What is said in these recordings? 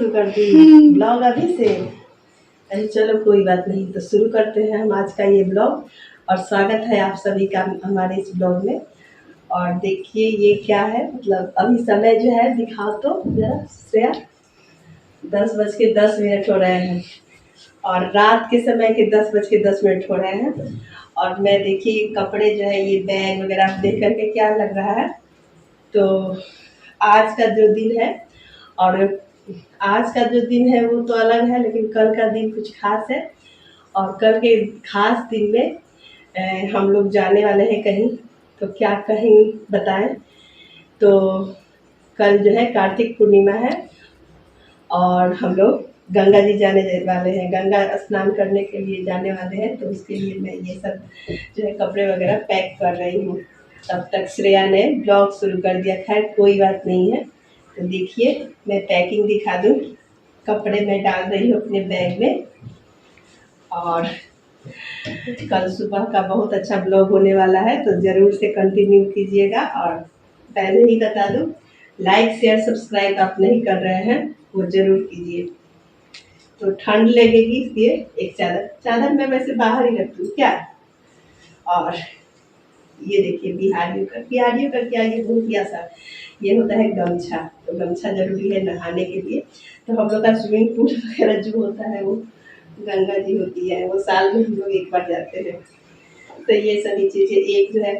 शुरू कर दी ब्लॉग अभी से। अरे चलो कोई बात नहीं, तो शुरू करते हैं हम आज का ये ब्लॉग। और स्वागत है आप सभी का हमारे इस ब्लॉग में। और देखिए ये क्या है, मतलब अभी समय जो है दिखाओ तो जरा श्रेया, 10:10 हो रहे हैं और रात के समय के 10:10 हो रहे हैं। और मैं देखिए कपड़े जो है ये बैग वगैरह देख करके क्या लग रहा है, तो आज का जो दिन है और आज का जो दिन है वो तो अलग है, लेकिन कल का दिन कुछ खास है। और कल के खास दिन में हम लोग जाने वाले हैं कहीं, तो क्या कहीं बताएं। तो कल जो है कार्तिक पूर्णिमा है और हम लोग गंगा जी जाने वाले हैं, गंगा स्नान करने के लिए जाने वाले हैं। तो उसके लिए मैं ये सब जो है कपड़े वगैरह पैक कर रही हूँ। तब तक श्रेया ने ब्लॉग शुरू कर दिया। खैर कोई बात नहीं है, तो देखिए मैं पैकिंग दिखा दूँ। कपड़े मैं डाल रही हूँ अपने बैग में और कल सुबह का बहुत अच्छा ब्लॉग होने वाला है, तो ज़रूर से कंटिन्यू कीजिएगा। और पहले ही बता दूँ, लाइक शेयर सब्सक्राइब आप नहीं कर रहे हैं वो ज़रूर कीजिए। तो ठंड लगेगी इसलिए एक चादर मैं वैसे बाहर ही रखती हूँ क्या। और ये देखिए बिहारियों का क्या ये बहुत ही आसान, ये होता है गमछा। तो गमछा जरूरी है नहाने के लिए। तो हम लोग का स्विमिंग पूल वगैरह जो होता है वो गंगा जी होती है, वो साल में हम लोग एक बार जाते हैं। तो ये सभी चीज़ें, एक जो है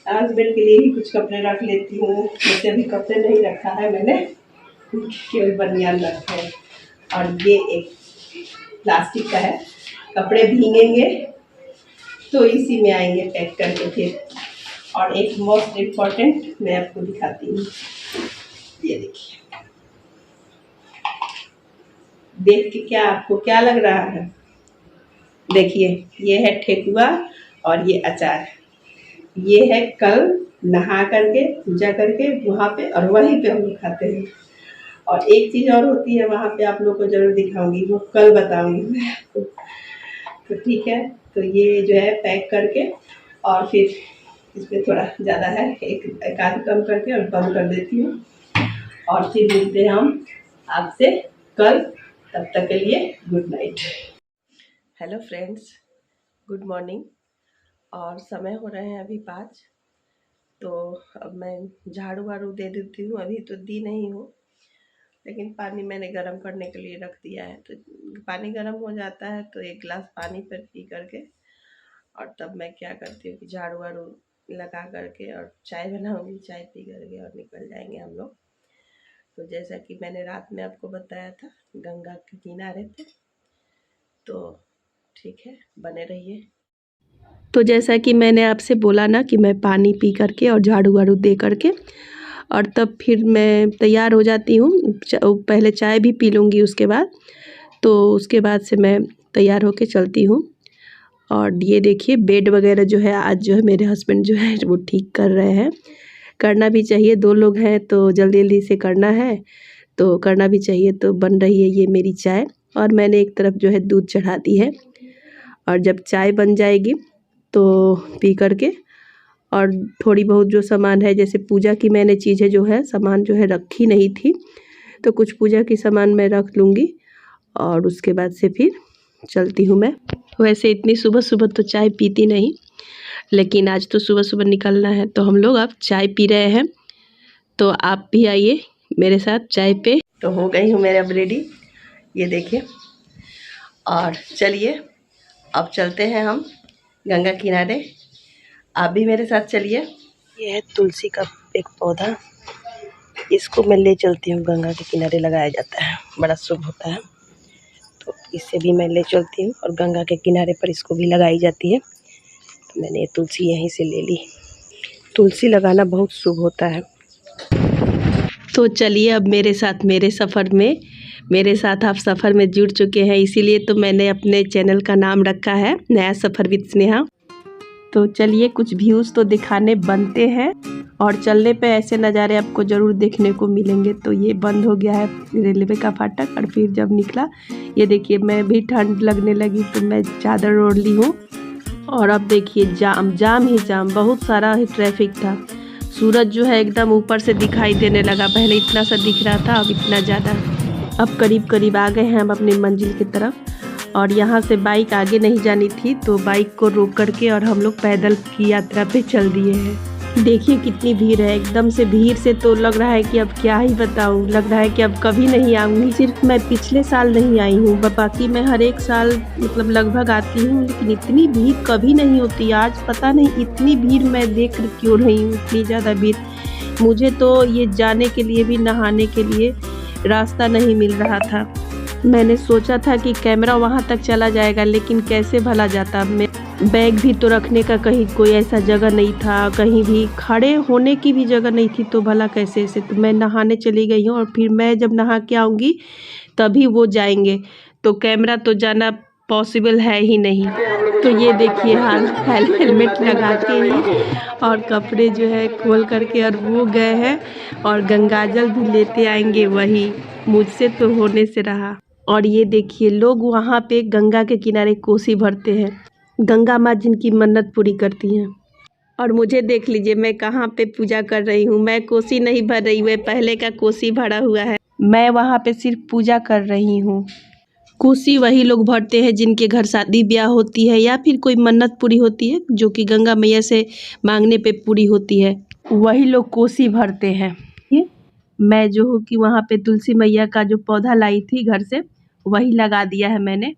हस्बैंड के लिए ही कुछ कपड़े रख लेती हूँ। जैसे अभी कपड़े नहीं रखा है मैंने, केवल बनियान रखा है। और ये एक प्लास्टिक का है, कपड़े भीगेंगे तो इसी में आएंगे पैक करके फिर। और एक मोस्ट इम्पॉर्टेंट मैं आपको दिखाती हूँ, ये देखिए, देख के क्या आपको क्या लग रहा है। देखिए ये है ठेकुआ और ये अचार। ये है कल नहा करके पूजा करके वहाँ पे, और वहीं पे हम लोग खाते हैं। और एक चीज़ और होती है वहाँ पे, आप लोग को जरूर दिखाऊंगी, वो कल बताऊंगी मैं आपको। तो ठीक है, तो ये जो है पैक करके और फिर इसमें थोड़ा ज़्यादा है, एक आध कम करके और बंद कर देती हूँ। और फिर मिलते हैं हम आपसे कल, तब तक के लिए good night. Hello friends, good morning. और समय हो रहे हैं अभी 5। तो अब मैं झाड़ू वाड़ू दे देती हूँ। अभी तो दी नहीं हूँ, लेकिन पानी मैंने गर्म करने के लिए रख दिया है। तो पानी गर्म हो जाता है तो एक गिलास पानी पर पी करके और तब मैं क्या करती हूँ कि झाड़ू वाड़ू लगा करके और चाय बनाऊँगी। चाय पी करके और निकल जाएंगे हम लोग। तो जैसा कि मैंने रात में आपको बताया था, गंगा के किनारे थे। तो ठीक है, बने रहिए। तो जैसा कि मैंने आपसे बोला ना कि मैं पानी पी करके और झाड़ू वाड़ू दे करके और तब फिर मैं तैयार हो जाती हूँ। पहले चाय भी पी लूँगी उसके बाद, तो उसके बाद से मैं तैयार होके चलती हूँ। और ये देखिए बेड वगैरह जो है आज जो है मेरे हस्बैंड जो है वो ठीक कर रहे हैं। करना भी चाहिए, 2 लोग हैं तो जल्दी जल्दी से करना है, तो करना भी चाहिए। तो बन रही है ये मेरी चाय और मैंने एक तरफ जो है दूध चढ़ा दी है। और जब चाय बन जाएगी तो पी करके और थोड़ी बहुत जो सामान है, जैसे पूजा की मैंने चीज़ें जो है सामान जो है रखी नहीं थी, तो कुछ पूजा की सामान मैं रख लूँगी और उसके बाद से फिर चलती हूँ मैं। वैसे इतनी सुबह सुबह तो चाय पीती नहीं, लेकिन आज तो सुबह सुबह निकलना है तो हम लोग अब चाय पी रहे हैं। तो आप भी आइए मेरे साथ चाय पे। तो हो गई हूँ मैं अब रेडी, ये देखिए। और चलिए अब चलते हैं हम गंगा किनारे, आप भी मेरे साथ चलिए। ये है तुलसी का एक पौधा, इसको मैं ले चलती हूँ, गंगा के किनारे लगाया जाता है, बड़ा शुभ होता है। तो इसे भी मैं ले चलती हूँ और गंगा के किनारे पर इसको भी लगाई जाती है। तो मैंने ये तुलसी यहीं से ले ली। तुलसी लगाना बहुत शुभ होता है। तो चलिए अब मेरे साथ मेरे सफ़र में, मेरे साथ आप सफ़र में जुड़ चुके हैं, इसीलिए तो मैंने अपने चैनल का नाम रखा है नया सफ़र विद स्नेहा। तो चलिए कुछ व्यूज़ तो दिखाने बनते हैं और चलने पे ऐसे नज़ारे आपको ज़रूर देखने को मिलेंगे। तो ये बंद हो गया है रेलवे का फाटक और फिर जब निकला, ये देखिए मैं भी ठंड लगने लगी तो मैं चादर ओढ़ ली हूँ। और अब देखिए जाम ही जाम, बहुत सारा ही ट्रैफिक था। सूरज जो है एकदम ऊपर से दिखाई देने लगा, पहले इतना सा दिख रहा था अब इतना ज़्यादा। अब करीब करीब आ गए हैं हम अपनी मंजिल की तरफ और यहाँ से बाइक आगे नहीं जानी थी तो बाइक को रोक करके और हम लोग पैदल की यात्रा पे चल दिए हैं। देखिए कितनी भीड़ है, एकदम से भीड़ से तो लग रहा है कि अब क्या ही बताऊं, लग रहा है कि अब कभी नहीं आऊँगी। सिर्फ मैं पिछले साल नहीं आई हूँ, बाकी मैं हर एक साल मतलब लगभग आती हूँ, लेकिन इतनी भीड़ कभी नहीं होती। आज पता नहीं इतनी भीड़ मैं देख क्यों रही हूँ, इतनी ज़्यादा भीड़। मुझे तो ये जाने के लिए भी नहाने के लिए रास्ता नहीं मिल रहा था। मैंने सोचा था कि कैमरा वहाँ तक चला जाएगा, लेकिन कैसे भला जाता। मैं बैग भी तो रखने का कहीं कोई ऐसा जगह नहीं था, कहीं भी खड़े होने की भी जगह नहीं थी, तो भला कैसे से। तो मैं नहाने चली गई हूँ और फिर मैं जब नहा के आऊँगी तभी वो जाएंगे, तो कैमरा तो जाना पॉसिबल है ही नहीं। तो ये देखिए हाल हेलमेट लगा के ही और कपड़े जो है खोल करके और वो गए हैं और गंगाजल भी लेते आएंगे, वही मुझसे तो होने से रहा। और ये देखिए लोग वहाँ पे गंगा के किनारे कोसी भरते हैं, गंगा माँ जिनकी मन्नत पूरी करती हैं। और मुझे देख लीजिए मैं कहाँ पे पूजा कर रही हूँ, मैं कोसी नहीं भर रही हूँ, पहले का कोसी भरा हुआ है। मैं वहाँ पे सिर्फ पूजा कर रही हूँ। कोसी वही लोग भरते हैं जिनके घर शादी ब्याह होती है या फिर कोई मन्नत पूरी होती है, जो कि गंगा मैया से मांगने पे पूरी होती है, वही लोग कोसी भरते हैं। मैं जो हूँ कि वहाँ पे तुलसी मैया का जो पौधा लाई थी घर से, वही लगा दिया है मैंने।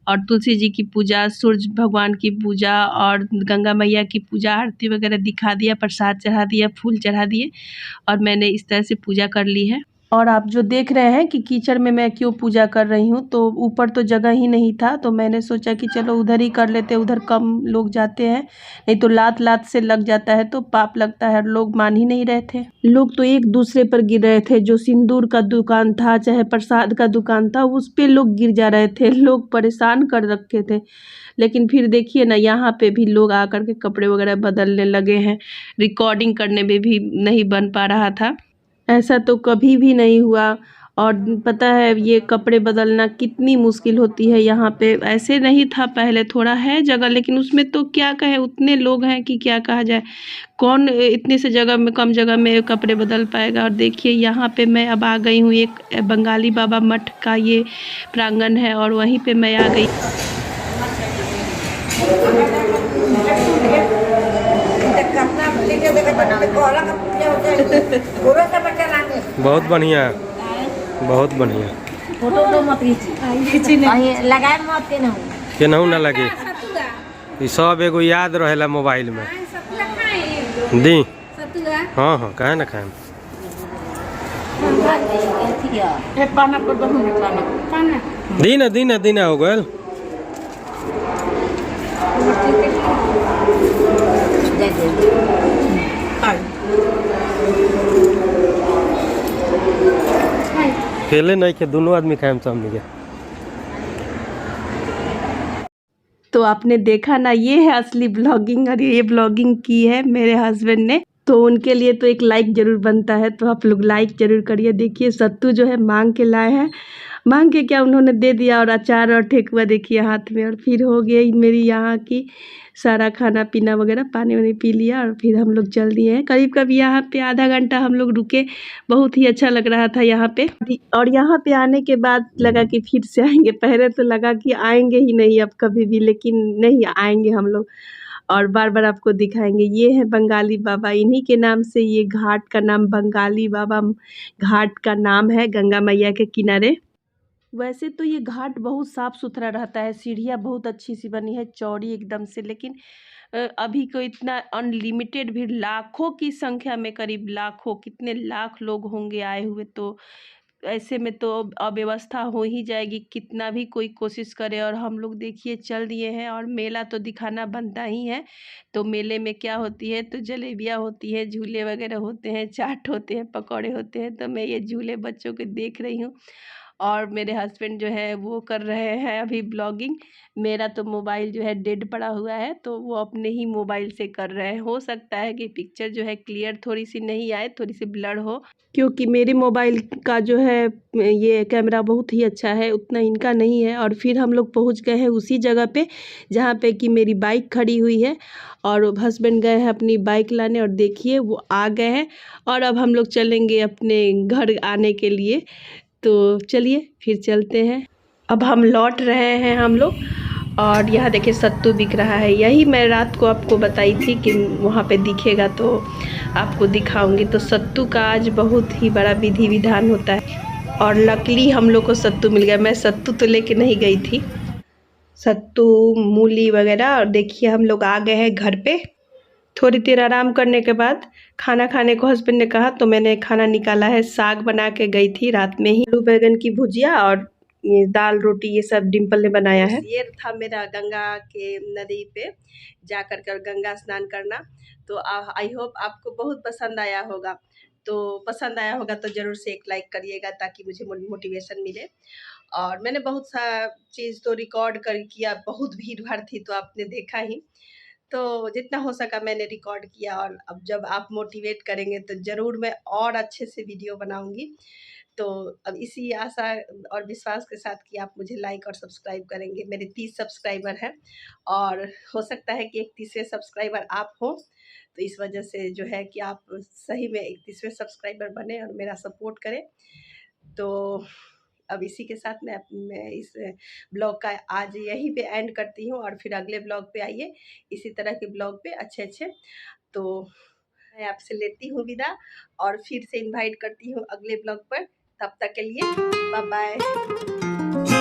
और तुलसी जी की पूजा, सूरज भगवान की पूजा और गंगा मैया की पूजा, आरती वगैरह दिखा दिया, प्रसाद चढ़ा दिया, फूल चढ़ा दिए और मैंने इस तरह से पूजा कर ली है। और आप जो देख रहे हैं कि कीचड़ में मैं क्यों पूजा कर रही हूँ, तो ऊपर तो जगह ही नहीं था, तो मैंने सोचा कि चलो उधर ही कर लेते, उधर कम लोग जाते हैं, नहीं तो लात लात से लग जाता है तो पाप लगता है। लोग मान ही नहीं रहे थे, लोग तो एक दूसरे पर गिर रहे थे। जो सिंदूर का दुकान था चाहे प्रसाद का दुकान था, उस पे लोग गिर जा रहे थे, लोग परेशान कर रखे थे। लेकिन फिर देखिए ना, यहाँ पे भी लोग आकर के कपड़े वगैरह बदलने लगे हैं, रिकॉर्डिंग करने में भी नहीं बन पा रहा था, ऐसा तो कभी भी नहीं हुआ। और पता है ये कपड़े बदलना कितनी मुश्किल होती है यहाँ पे, ऐसे नहीं था पहले, थोड़ा है जगह लेकिन उसमें तो क्या कहें, उतने लोग हैं कि क्या कहा जाए, कौन इतने से जगह में, कम जगह में कपड़े बदल पाएगा। और देखिए यहाँ पे मैं अब आ गई हूँ, एक बंगाली बाबा मठ का ये प्रांगण है और वहीं पे मैं आ गई। बहुत बढ़िया, बहुत बढ़िया। फोटो तो मत खींची लगाए मत केनहू ना लगे, ये सब एगो याद रहेला मोबाइल में। दी हाँ हाँ, काहे ना खाएं। दीना हो गए। अकेले नहीं के दोनों आदमी खाएं सामने के। तो आपने देखा ना, ये है असली ब्लॉगिंग, और ये ब्लॉगिंग की है मेरे हस्बैंड ने, तो उनके लिए तो एक लाइक जरूर बनता है, तो आप लोग लाइक जरूर करिए। देखिए सत्तू जो है मांग के लाए हैं, मांग के क्या उन्होंने दे दिया, और अचार और ठेकुआ देखिए हाथ में। और फिर हो गई मेरी यहाँ की सारा खाना पीना वगैरह, पानी वानी पी लिया और फिर हम लोग चल दिए हैं। करीब यहाँ पे आधा घंटा हम लोग रुके, बहुत ही अच्छा लग रहा था यहाँ पे। और यहाँ पे आने के बाद लगा कि फिर से आएंगे, पहले तो लगा कि आएंगे ही नहीं अब कभी भी, लेकिन नहीं, आएंगे हम लोग और बार बार आपको दिखाएंगे। ये है बंगाली बाबा, इन्हीं के नाम से ये घाट का नाम बंगाली बाबा घाट का नाम है, गंगा मैया के किनारे। वैसे तो ये घाट बहुत साफ सुथरा रहता है, सीढ़ियाँ बहुत अच्छी सी बनी है, चौड़ी एकदम से, लेकिन अभी को इतना अनलिमिटेड भीड़, लाखों की संख्या में, करीब लाखों, कितने लाख लोग होंगे आए हुए, तो ऐसे में तो अव्यवस्था हो ही जाएगी, कितना भी कोई कोशिश करे। और हम लोग देखिए चल दिए हैं, और मेला तो दिखाना बनता ही है। तो मेले में क्या होती है, तो जलेबियाँ होती है, झूले वगैरह होते हैं, चाट होते हैं, पकौड़े होते हैं, तो मैं ये झूले बच्चों के देख रही हूँ। और मेरे हस्बैंड जो है वो कर रहे हैं अभी ब्लॉगिंग। मेरा तो मोबाइल जो है डेड पड़ा हुआ है, तो वो अपने ही मोबाइल से कर रहे हैं। हो सकता है कि पिक्चर जो है क्लियर थोड़ी सी नहीं आए, थोड़ी सी ब्लर हो, क्योंकि मेरे मोबाइल का जो है ये कैमरा बहुत ही अच्छा है, उतना इनका नहीं है। और फिर हम लोग पहुंच गए हैं उसी जगह पे जहाँ पे कि मेरी बाइक खड़ी हुई है, और हस्बैंड गए हैं अपनी बाइक लाने, और देखिए वो आ गए हैं। और अब हम लोग चलेंगे अपने घर आने के लिए। तो चलिए फिर चलते हैं। अब हम लौट रहे हैं हम लोग, और यहाँ देखिए सत्तू बिक रहा है। यही मैं रात को आपको बताई थी कि वहाँ पे दिखेगा तो आपको दिखाऊंगी। तो सत्तू का आज बहुत ही बड़ा विधि विधान होता है, और लकीली हम लोग को सत्तू मिल गया। मैं सत्तू तो लेके नहीं गई थी, सत्तू मूली वगैरह। और देखिए हम लोग आ गए हैं घर पे। थोड़ी देर आराम करने के बाद खाना खाने को हस्बैंड ने कहा तो मैंने खाना निकाला है। साग बना के गई थी रात में ही, आलू बैगन की भुजिया और ये दाल रोटी, ये सब डिम्पल ने बनाया है। ये था मेरा गंगा के नदी पे जा कर कर गंगा स्नान करना। तो आई होप आपको बहुत पसंद आया होगा। तो पसंद आया होगा तो ज़रूर से एक लाइक करिएगा ताकि मुझे मोटिवेशन मिले। और मैंने बहुत सा चीज़ तो रिकॉर्ड कर किया, बहुत भीड़ भाड़ थी तो आपने देखा ही। तो जितना हो सका मैंने रिकॉर्ड किया, और अब जब आप मोटिवेट करेंगे तो ज़रूर मैं और अच्छे से वीडियो बनाऊंगी। तो अब इसी आशा और विश्वास के साथ कि आप मुझे लाइक और सब्सक्राइब करेंगे। मेरे 30 सब्सक्राइबर हैं, और हो सकता है कि 31वें सब्सक्राइबर आप हो। तो इस वजह से जो है कि आप सही में 31वें सब्सक्राइबर बने और मेरा सपोर्ट करें। तो अब इसी के साथ मैं इस ब्लॉग का आज यहीं पे एंड करती हूँ, और फिर अगले ब्लॉग पे आइए इसी तरह के ब्लॉग पे अच्छे। तो मैं आपसे लेती हूँ विदा, और फिर से इनवाइट करती हूँ अगले ब्लॉग पर। तब तक के लिए बाय बाय।